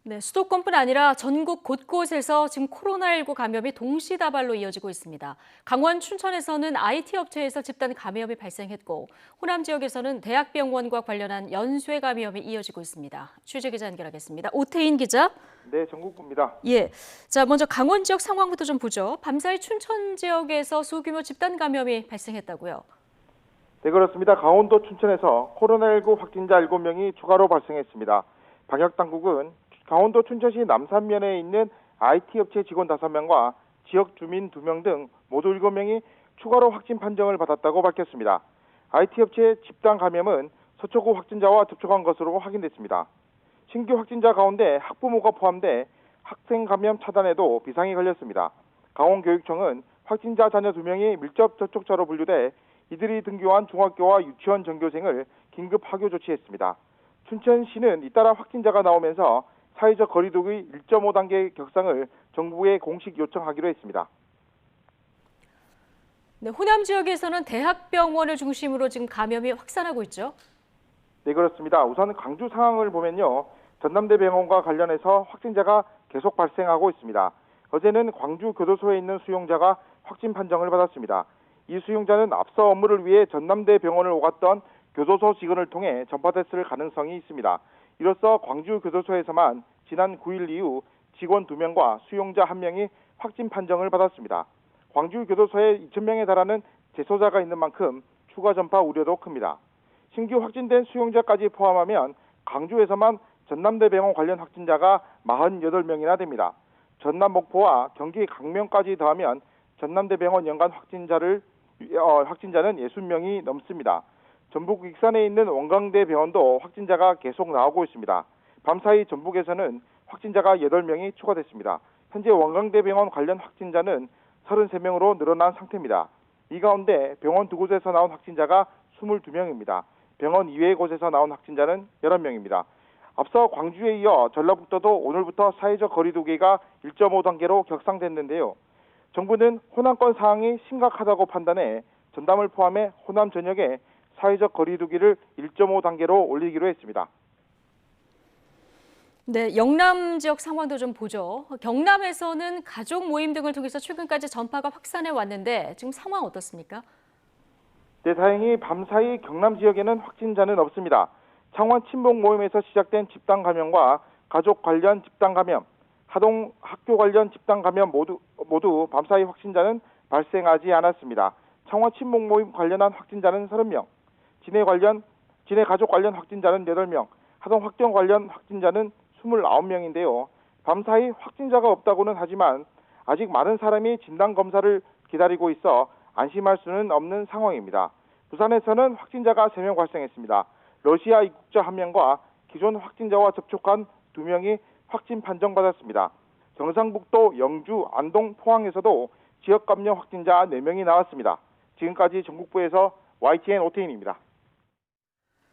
네, 수도권뿐 아니라 전국 곳곳에서 지금 코로나19 감염이 동시다발로 이어지고 있습니다. 강원 춘천에서는 IT 업체에서 집단 감염이 발생했고, 호남 지역에서는 대학병원과 관련한 연쇄 감염이 이어지고 있습니다. 취재 기자 연결하겠습니다. 오태인 기자. 네, 전국구입니다. 예. 자, 먼저 강원 지역 상황부터 좀 보죠. 밤사이 춘천 지역에서 소규모 집단 감염이 발생했다고요. 네, 그렇습니다. 강원도 춘천에서 코로나19 확진자 7명이 추가로 발생했습니다. 방역당국은 강원도 춘천시 남산면에 있는 IT 업체 직원 5명과 지역 주민 2명 등 모두 7명이 추가로 확진 판정을 받았다고 밝혔습니다. IT 업체 집단 감염은 서초구 확진자와 접촉한 것으로 확인됐습니다. 신규 확진자 가운데 학부모가 포함돼 학생 감염 차단에도 비상이 걸렸습니다. 강원교육청은 확진자 자녀 2명이 밀접 접촉자로 분류돼 이들이 등교한 중학교와 유치원 전교생을 긴급 하교 조치했습니다. 춘천시는 잇따라 확진자가 나오면서 사회적 거리두기 1.5단계 격상을 정부에 공식 요청하기로 했습니다. 네, 호남 지역에서는 대학병원을 중심으로 지금 감염이 확산하고 있죠. 네, 그렇습니다. 우선 광주 상황을 보면요. 전남대병원과 관련해서 확진자가 계속 발생하고 있습니다. 어제는 광주 교도소에 있는 수용자가 확진 판정을 받았습니다. 이 수용자는 앞서 업무를 위해 전남대병원을 오갔던 교도소 직원을 통해 전파됐을 가능성이 있습니다. 이로써 광주 교도소에서만 지난 9일 이후 직원 2명과 수용자 1명이 확진 판정을 받았습니다. 광주 교도소에 2,000명에 달하는 재소자가 있는 만큼 추가 전파 우려도 큽니다. 신규 확진된 수용자까지 포함하면 광주에서만 전남대병원 관련 확진자가 48명이나 됩니다. 전남 목포와 경기 강명까지 더하면 전남대병원 연간 확진자는 60명이 넘습니다. 전북 익산에 있는 원광대병원도 확진자가 계속 나오고 있습니다. 밤사이 전북에서는 확진자가 8명이 추가됐습니다. 현재 원광대병원 관련 확진자는 33명으로 늘어난 상태입니다. 이 가운데 병원 2곳에서 나온 확진자가 22명입니다. 병원 이외의 곳에서 나온 확진자는 11명입니다. 앞서 광주에 이어 전라북도도 오늘부터 사회적 거리두기가 1.5단계로 격상됐는데요. 정부는 호남권 상황이 심각하다고 판단해 전남을 포함해 호남 전역에 사회적 거리두기를 1.5단계로 올리기로 했습니다. 네, 영남 지역 상황도 좀 보죠. 경남에서는 가족 모임 등을 통해서 최근까지 전파가 확산해 왔는데 지금 상황 어떻습니까? 네, 다행히 밤사이 경남 지역에는 확진자는 없습니다. 창원 친목 모임에서 시작된 집단 감염과 가족 관련 집단 감염, 학교 관련 집단 감염 모두 밤사이 확진자는 발생하지 않았습니다. 창원 친목 모임 관련한 확진자는 30명, 진해 가족 관련 확진자는 8명, 하동 확정 관련 확진자는 29명인데요. 밤사이 확진자가 없다고는 하지만 아직 많은 사람이 진단검사를 기다리고 있어 안심할 수는 없는 상황입니다. 부산에서는 확진자가 3명 발생했습니다. 러시아 입국자 1명과 기존 확진자와 접촉한 2명이 확진 판정받았습니다. 경상북도 영주, 안동, 포항에서도 지역 감염 확진자 4명이 나왔습니다. 지금까지 전국부에서 YTN 오태인입니다.